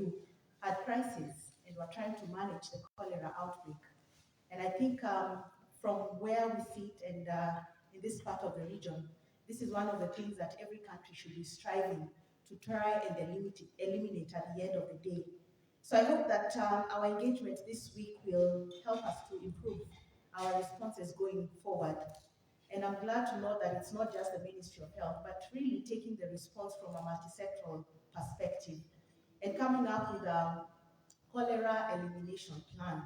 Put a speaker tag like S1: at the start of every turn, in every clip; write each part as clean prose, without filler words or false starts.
S1: you, had crises and were trying to manage the cholera outbreak. And I think from where we sit and in this part of the region, this is one of the things that every country should be striving to try and eliminate at the end of the day. So I hope that our engagement this week will help us to improve our responses going forward. And I'm glad to know that it's not just the Ministry of Health, but really taking the response from a multisectoral perspective and coming up with a cholera elimination plan.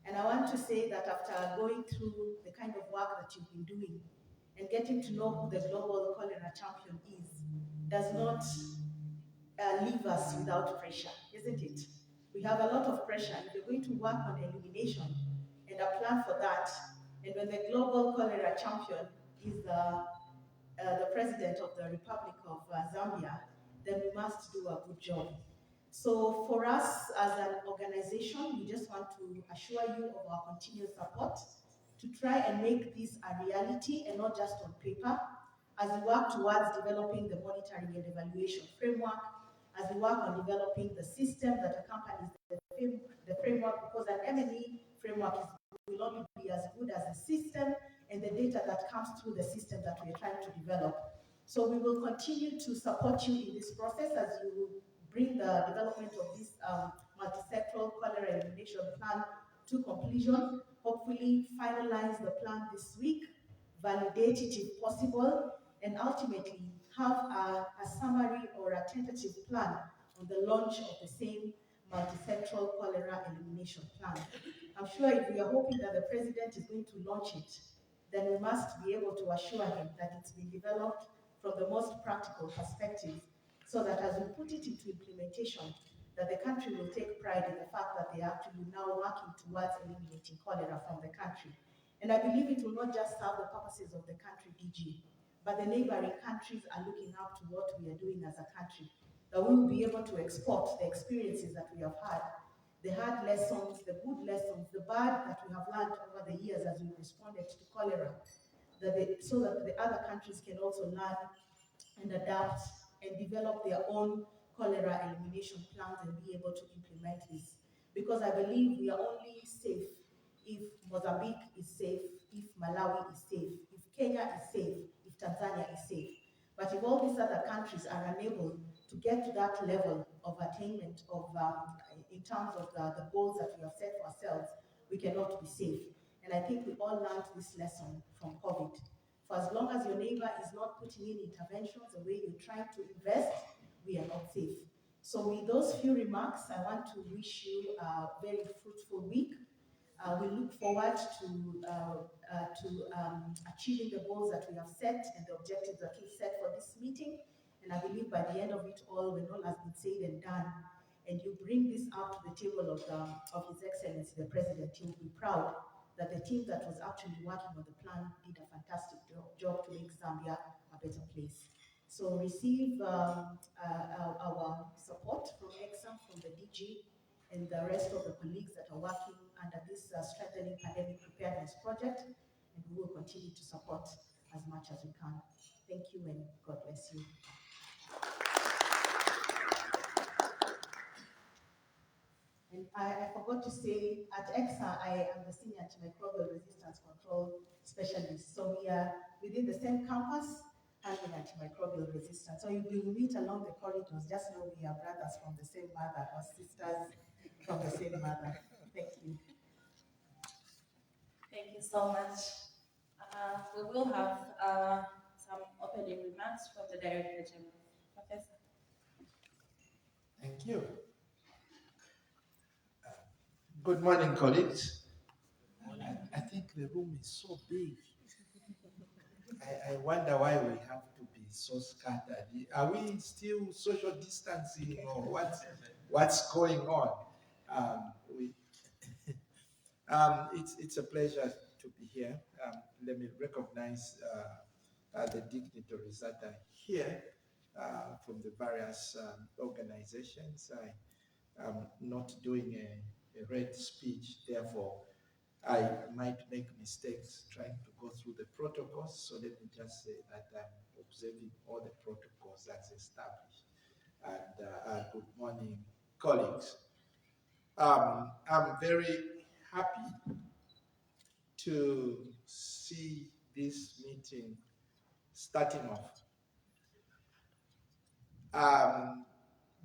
S1: And I want to say that after going through the kind of work that you've been doing and getting to know who the global cholera champion is, does not leave us without pressure, isn't it? We have a lot of pressure. If you're going to work on elimination and a plan for that, and when the global cholera champion is the president of the Republic of Zambia, then we must do a good job. So for us as an organization, we just want to assure you of our continued support to try and make this a reality and not just on paper, as we work towards developing the monitoring and evaluation framework, as we work on developing the system that accompanies the framework, because an M&E framework will only be as good as the system and the data that comes through the system that we are trying to develop. So we will continue to support you in this process as you bring the development of this multisectoral cholera elimination plan to completion. Hopefully finalize the plan this week, validate it if possible, and ultimately have a summary or a tentative plan on the launch of the same multisectoral cholera elimination plan. I'm sure if we are hoping that the president is going to launch it, then we must be able to assure him that it's been developed from the most practical perspective, so that as we put it into implementation, that the country will take pride in the fact that they are actually now working towards eliminating cholera from the country. And I believe it will not just serve the purposes of the country, DG, but the neighboring countries are looking up to what we are doing as a country, that we will be able to export the experiences that we have had, the hard lessons, the good lessons, the bad that we have learned over the years as we responded to cholera, so that the other countries can also learn and adapt and develop their own cholera elimination plans and be able to implement this. Because I believe we are only safe if Mozambique is safe, if Malawi is safe, if Kenya is safe, if Tanzania is safe. But if all these other countries are unable to get to that level of attainment of, in terms of the goals that we have set for ourselves, we cannot be safe. And I think we all learned this lesson from COVID. For as long as your neighbor is not putting in interventions the way you're trying to invest, we are not safe. So with those few remarks, I want to wish you a very fruitful week. We look forward to achieving the goals that we have set and the objectives that we set for this meeting. And I believe by the end of it all, when all has been said and done, and you bring this up to the table of His Excellency, the President, he will be proud that the team that was actually working on the plan did a fantastic job to make Zambia a better place. So receive our support from ECSA, from the DG, and the rest of the colleagues that are working under this strengthening pandemic preparedness project, and we will continue to support as much as we can. Thank you and God bless you. And I forgot to say, at ECSA, I am the Senior Antimicrobial Resistance Control Specialist. So we are within the same campus handling antimicrobial resistance. So if we meet along the corridors, just know we are brothers from the same mother or sisters from the same mother. Thank you.
S2: Thank you so much. We will have some opening remarks from the Director General. Professor.
S3: Thank you. Good morning, colleagues. I think the room is so big. I wonder why we have to be so scattered. Are we still social distancing or what's going on? It's a pleasure to be here. Let me recognize the dignitaries that are here from the various organizations. I am not doing a red speech, therefore I might make mistakes trying to go through the protocols. So let me just say that I'm observing all the protocols that's established. And good morning colleagues. I'm very happy to see this meeting starting off.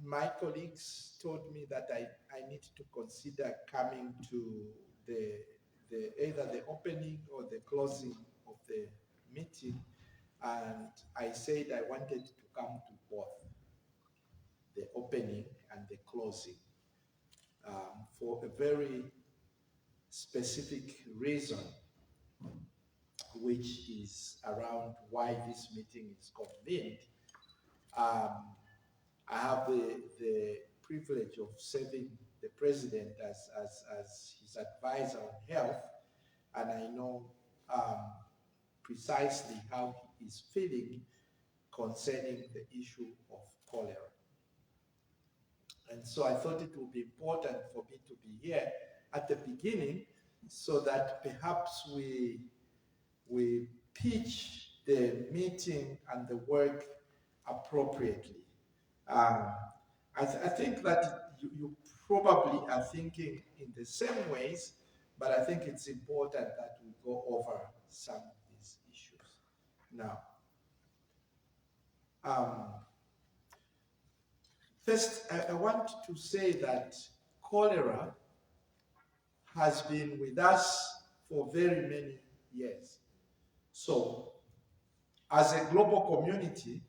S3: My colleagues told me that I need to consider coming to either the opening or the closing of the meeting, and I said I wanted to come to both the opening and the closing for a very specific reason, which is around why this meeting is convened. I have the privilege of serving the president as his advisor on health, and I know precisely how he is feeling concerning the issue of cholera. And so I thought it would be important for me to be here at the beginning so that perhaps we pitch the meeting and the work appropriately. I think that you probably are thinking in the same ways, but I think it's important that we go over some of these issues. Now, first, I want to say that cholera has been with us for very many years. So, as a global community,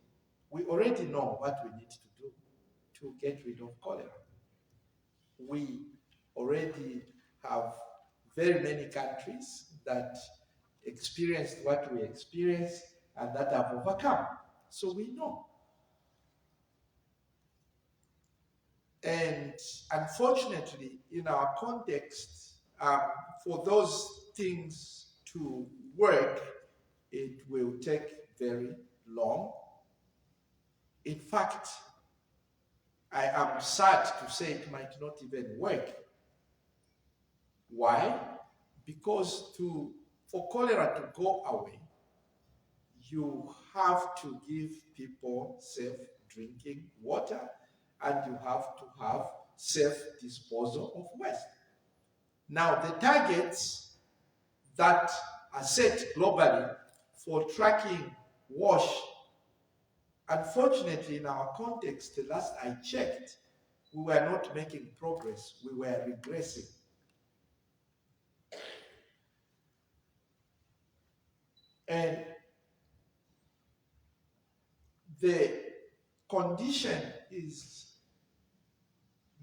S3: we already know what we need to do to get rid of cholera. We already have very many countries that experienced what we experienced and that have overcome. So we know. And unfortunately, in our context, for those things to work, it will take very long. In fact, I am sad to say it might not even work. Why? Because for cholera to go away, you have to give people safe drinking water, and you have to have safe disposal of waste. Now, the targets that are set globally for tracking WASH, unfortunately, in our context, the last I checked, we were not making progress, we were regressing. And the condition is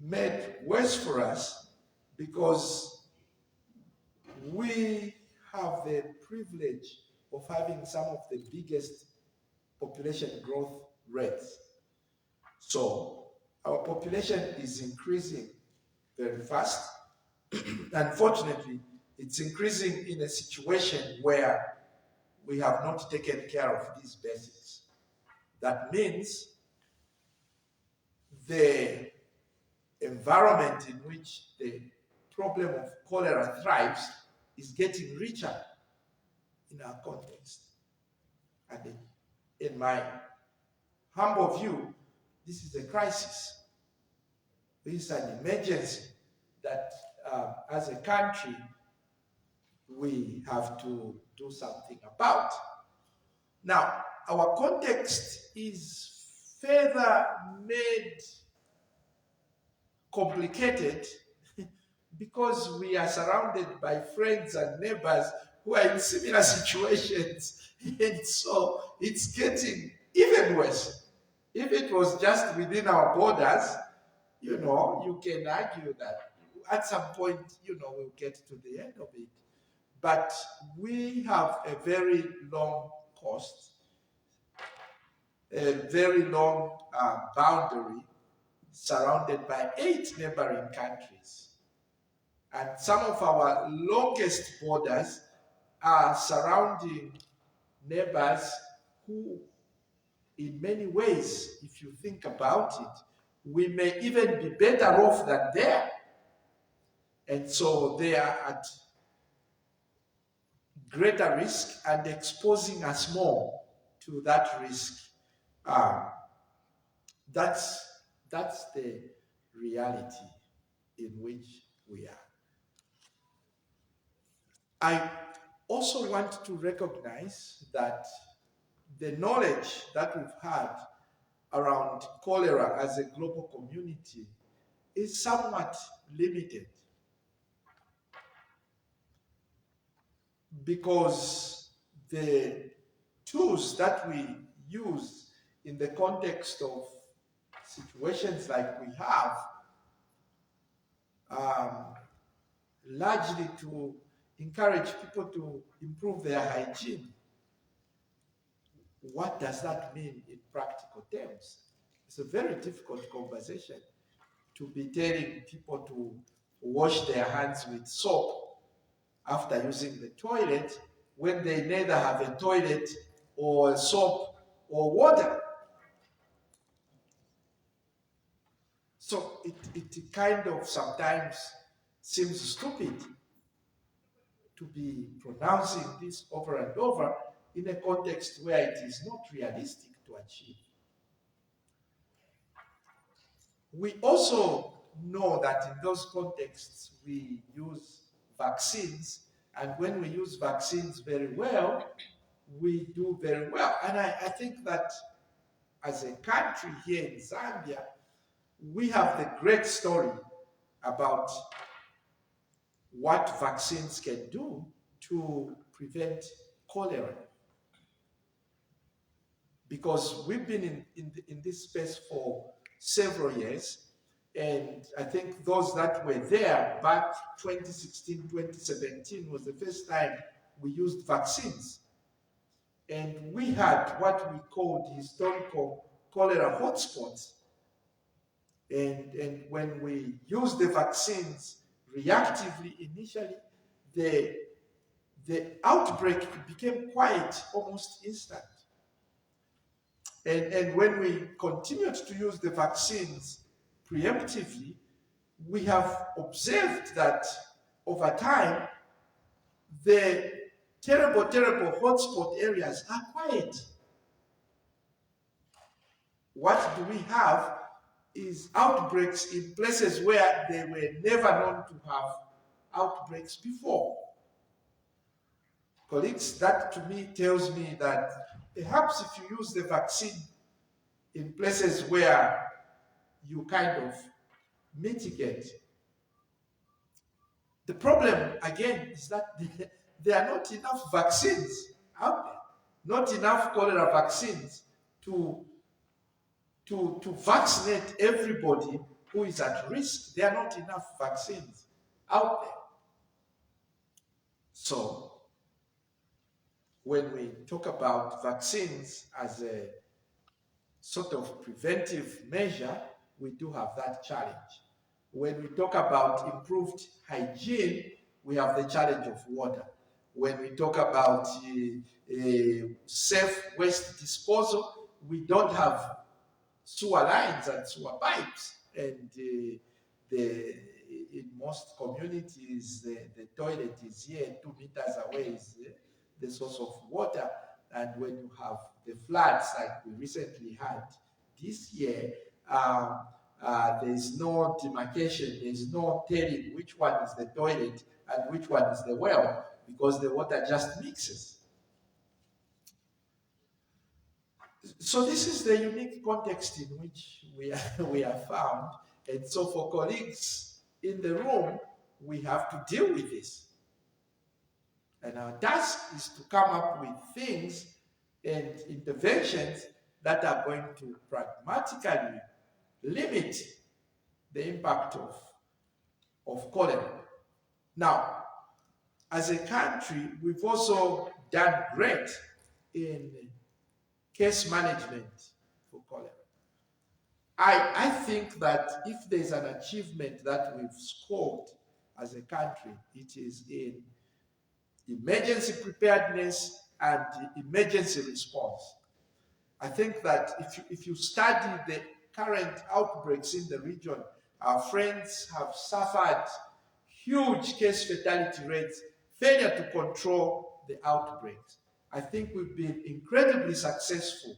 S3: made worse for us because we have the privilege of having some of the biggest population growth rates. So our population is increasing very fast. Unfortunately, it's increasing in a situation where we have not taken care of these basics. That means the environment in which the problem of cholera thrives is getting richer in our context. And in my humble view, this is a crisis. This is an emergency that as a country, we have to do something about. Now, our context is further made complicated because we are surrounded by friends and neighbors who are in similar situations. And so it's getting even worse. If it was just within our borders, you know, you can argue that at some point, you know, we'll get to the end of it. But we have a very long coast, a very long boundary surrounded by 8 neighboring countries. And some of our longest borders are surrounding neighbors who, in many ways, if you think about it, we may even be better off than them. And so they are at greater risk and exposing us more to that risk. That's the reality in which we are. I also want to recognize that the knowledge that we've had around cholera as a global community is somewhat limited, because the tools that we use in the context of situations like we have largely to encourage people to improve their hygiene. What does that mean in practical terms? It's a very difficult conversation to be telling people to wash their hands with soap after using the toilet when they neither have a toilet or soap or water. So it kind of sometimes seems stupid to be pronouncing this over and over in a context where it is not realistic to achieve. We also know that in those contexts we use vaccines, and when we use vaccines very well, we do very well. And I think that as a country here in Zambia, we have the great story about what vaccines can do to prevent cholera. Because we've been in this space for several years, and I think those that were there back 2016, 2017 was the first time we used vaccines. And we had what we called historical cholera hotspots. And when we used the vaccines reactively initially, the outbreak became quite almost instant. And when we continued to use the vaccines preemptively, we have observed that over time, the terrible, terrible hotspot areas are quiet. What do we have is outbreaks in places where they were never known to have outbreaks before. Colleagues, that to me tells me that perhaps if you use the vaccine in places where you kind of mitigate, the problem again is that there are not enough vaccines out there, not enough cholera vaccines to vaccinate everybody who is at risk. There are not enough vaccines out there. So when we talk about vaccines as a sort of preventive measure, we do have that challenge. When we talk about improved hygiene, we have the challenge of water. When we talk about safe waste disposal, we don't have sewer lines and sewer pipes. And in most communities, the toilet is here, 2 meters away is the source of water. And when you have the floods like we recently had this year, there is no demarcation, there is no telling which one is the toilet and which one is the well, because the water just mixes. So this is the unique context in which we are found. And so for colleagues in the room, we have to deal with this. And our task is to come up with things and interventions that are going to pragmatically limit the impact of cholera. Now, as a country, we've also done great in case management for cholera. I think that if there's an achievement that we've scored as a country, it is in emergency preparedness and emergency response. I think that if you study the current outbreaks in the region, our friends have suffered huge case fatality rates, failure to control the outbreaks. I think we've been incredibly successful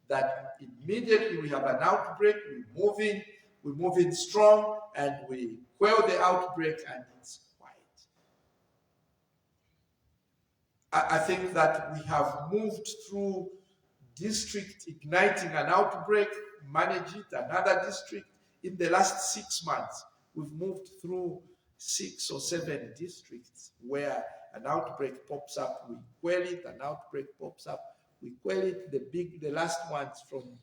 S3: that immediately we have an outbreak, we move in, we move in strong and we quell the outbreak, and it's quiet. I think that we have moved through district igniting an outbreak, manage it, another district. In the last 6 months, we've moved through 6 or 7 districts where an outbreak pops up, we quell it, an outbreak pops up, we quell it. The last ones from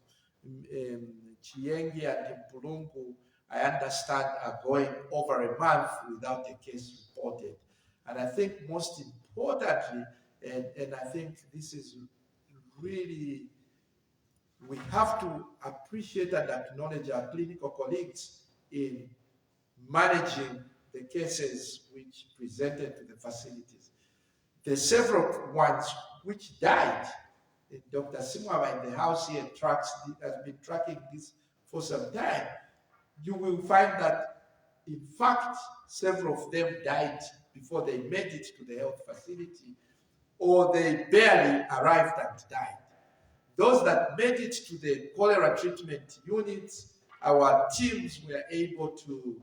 S3: Chilengi and Mpulungu, I understand, are going over a month without a case reported. And I think most importantly, and I think this is really, we have to appreciate and acknowledge our clinical colleagues in managing the cases which presented to the facilities. The several ones which died, Dr. Simwawa in the house here has been tracking this for some time. You will find that, in fact, several of them died before they made it to the health facility, or they barely arrived and died. Those that made it to the cholera treatment units, our teams were able to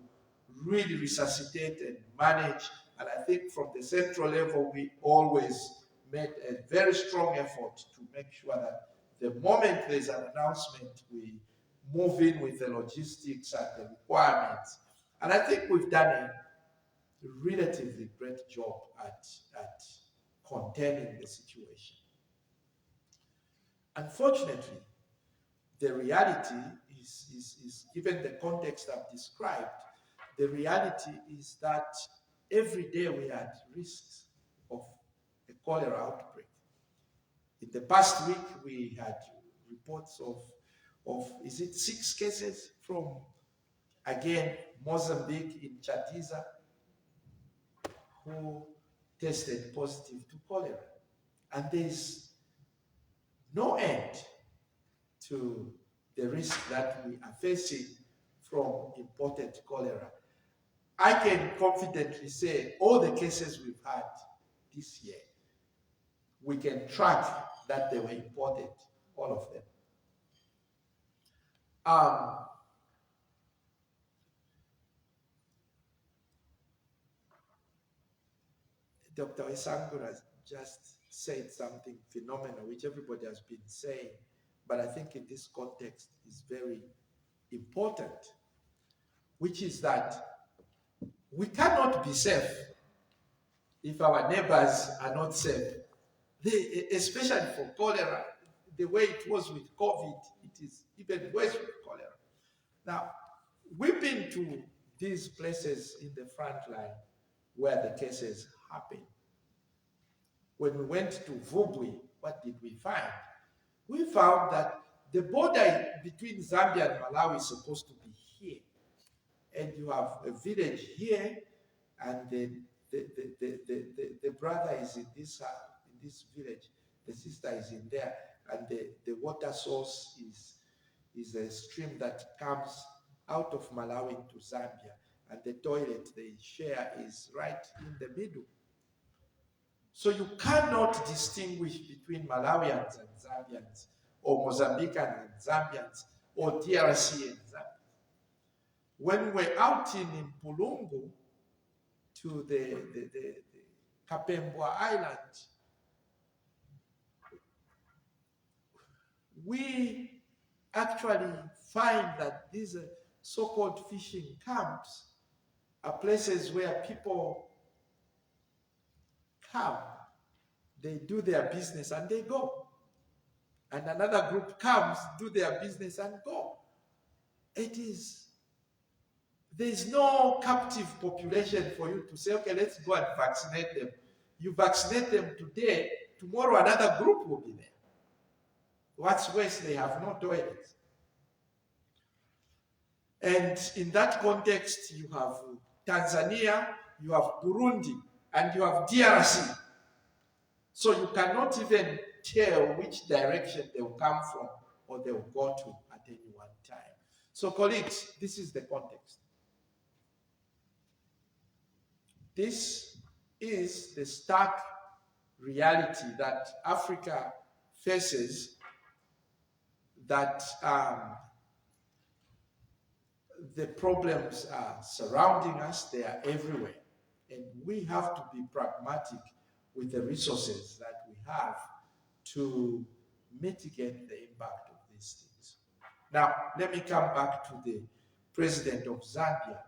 S3: really resuscitate and manage. And I think from the central level, we always made a very strong effort to make sure that the moment there's an announcement, we move in with the logistics and the requirements. And I think we've done a relatively great job at containing the situation. Unfortunately, the reality is, given the context I've described, the reality is that every day we had risks of a cholera outbreak. In the past week, we had reports of is it 6 cases from, again, Mozambique in Chadiza, who tested positive to cholera. And there's no end to the risk that we are facing from imported cholera. I can confidently say all the cases we've had this year, we can track that they were imported, all of them. Dr. Isangura has just said something phenomenal, which everybody has been saying, but I think in this context is very important, which is that we cannot be safe if our neighbors are not safe. Especially for cholera, the way it was with COVID, it is even worse with cholera. Now, we've been to these places in the front line where the cases happen. When we went to Vubwi, what did we find? We found that the border between Zambia and Malawi is supposed to be here. And you have a village here, and then the brother is in this village, the sister is in there, and the water source is a stream that comes out of Malawi into Zambia, and the toilet they share is right in the middle. So you cannot distinguish between Malawians and Zambians, or Mozambicans and Zambians, or DRC and Zambia. When we were out in Mpulungu to the Kapembwa Island, we actually find that these so-called fishing camps are places where people come, they do their business and they go. And another group comes, do their business and go. There's no captive population for you to say, okay, let's go and vaccinate them. You vaccinate them today, tomorrow another group will be there. What's worse, they have no toilets. And in that context, you have Tanzania, you have Burundi, and you have DRC. So you cannot even tell which direction they will come from or they will go to at any one time. So colleagues, this is the context. This is the stark reality that Africa faces, that the problems are surrounding us, they are everywhere. And we have to be pragmatic with the resources that we have to mitigate the impact of these things. Now, let me come back to the president of Zambia,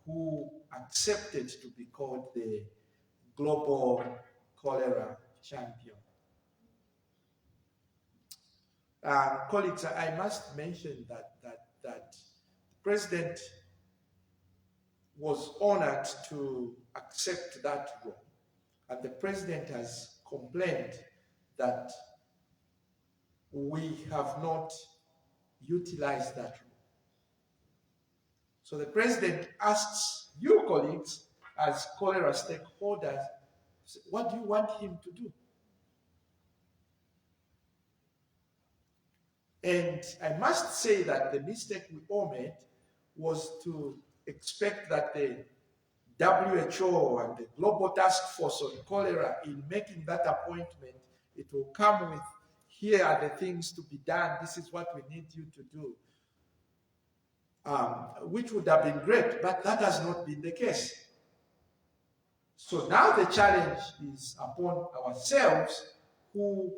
S3: who accepted to be called the global cholera champion. Colleagues, I must mention that the president was honored to accept that role, and the president has complained that we have not utilized that role. So the president asks you, colleagues, as cholera stakeholders, what do you want him to do? And I must say that the mistake we all made was to expect that the WHO and the Global Task Force on Cholera, in making that appointment, it will come with, here are the things to be done, this is what we need you to do, which would have been great, but that has not been the case. So now the challenge is upon ourselves who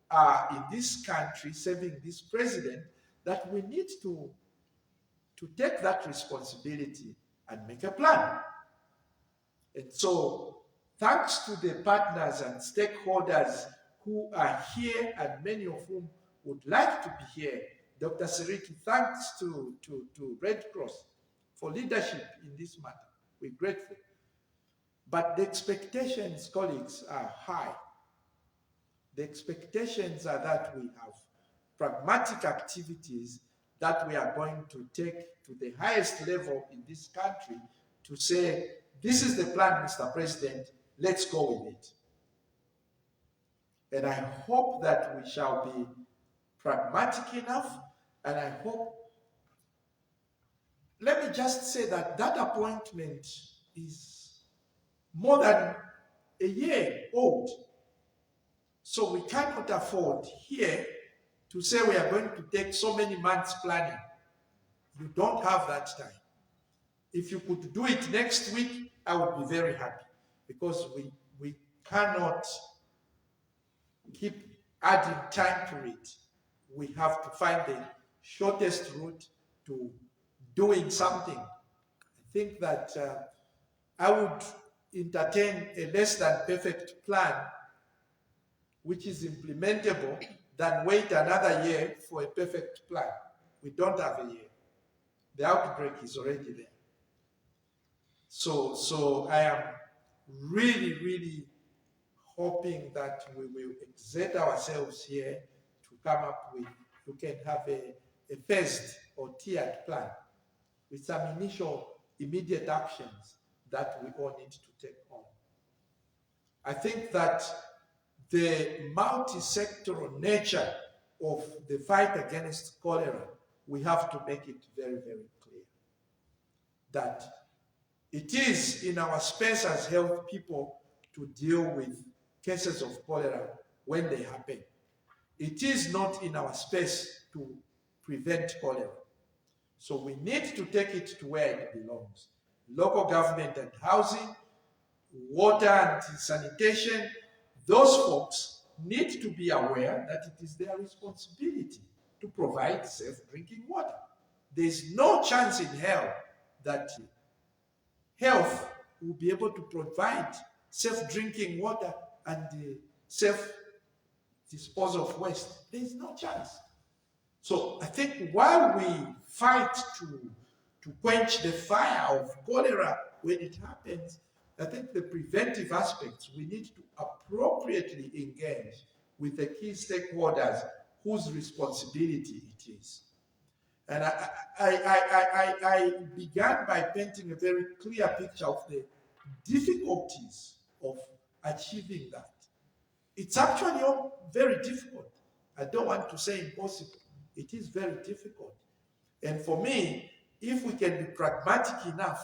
S3: are in this country serving this president, that we need to take that responsibility and make a plan. And so thanks to the partners and stakeholders who are here and many of whom would like to be here, Dr. Siriki, thanks to Red Cross for leadership in this matter. We're grateful. But the expectations, colleagues, are high. The expectations are that we have pragmatic activities that we are going to take to the highest level in this country to say, this is the plan, Mr. President, let's go with it. And I hope that we shall be pragmatic enough, and I hope, let me just say that that appointment is more than a year old. So we cannot afford here to say we are going to take so many months planning. You don't have that time. If you could do it next week, I would be very happy, because we cannot keep adding time to it. We have to find the shortest route to doing something. I think that I would entertain a less than perfect plan which is implementable than wait another year for a perfect plan. We don't have a year. The outbreak is already there. So I am really, really hoping that we will exert ourselves here to come up with, we can have a phased or tiered plan with some initial immediate actions that we all need to take on. I think that the multi-sectoral nature of the fight against cholera, we have to make it very, very clear that it is in our space as health people to deal with cases of cholera when they happen. It is not in our space to prevent cholera. So we need to take it to where it belongs. Local government and housing, water and sanitation, those folks need to be aware that it is their responsibility to provide safe drinking water. There is no chance in hell that health will be able to provide safe drinking water and safe disposal of waste. There is no chance. So I think while we fight to quench the fire of cholera when it happens, I think the preventive aspects, we need to appropriately engage with the key stakeholders whose responsibility it is. And I began by painting a very clear picture of the difficulties of achieving that. It's actually very difficult. I don't want to say impossible. It is very difficult. And for me, if we can be pragmatic enough,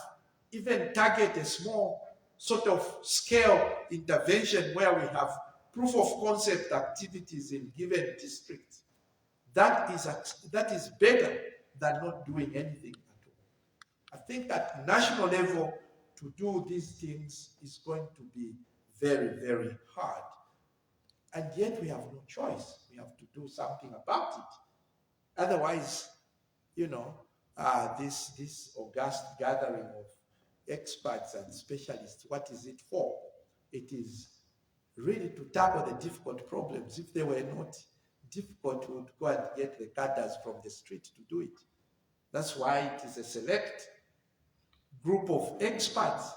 S3: even target a small sort of scale intervention where we have proof of concept activities in given districts, that is better than not doing anything at all. I think at national level, to do these things is going to be very, very hard. And yet we have no choice. We have to do something about it. Otherwise, you know, this august gathering of experts and specialists, what is it for? It is really to tackle the difficult problems. If they were not difficult, we would go and get the cadres from the street to do it. That's why it is a select group of experts.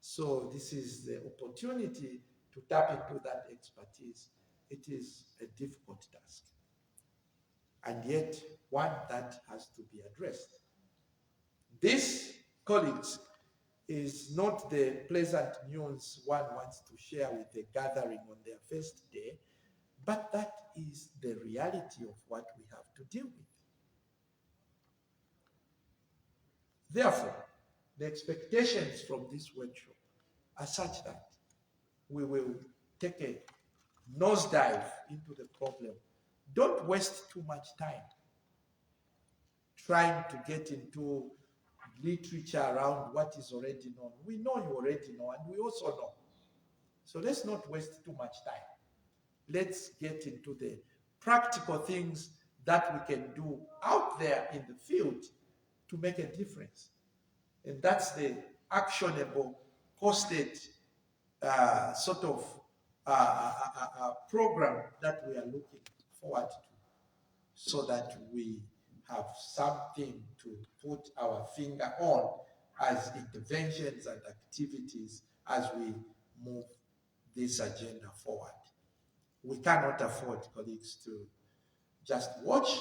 S3: So this is the opportunity to tap into that expertise. It is a difficult task, and yet one that has to be addressed. This, colleagues, is not the pleasant news one wants to share with the gathering on their first day, but that is the reality of what we have to deal with. Therefore, the expectations from this workshop are such that we will take a nosedive into the problem. Don't waste too much time trying to get into literature around what is already known. We know you already know, and we also know. So let's not waste too much time. Let's get into the practical things that we can do out there in the field to make a difference. And that's the actionable, costed sort of program that we are looking forward to, so that we have something to put our finger on as interventions and activities as we move this agenda forward. We cannot afford, colleagues, to just watch.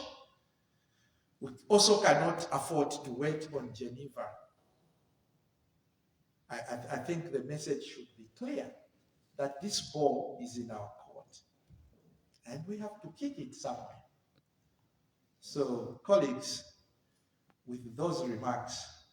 S3: We also cannot afford to wait on Geneva. I think the message should be clear that this ball is in our court and we have to kick it somewhere. So, colleagues, with those remarks,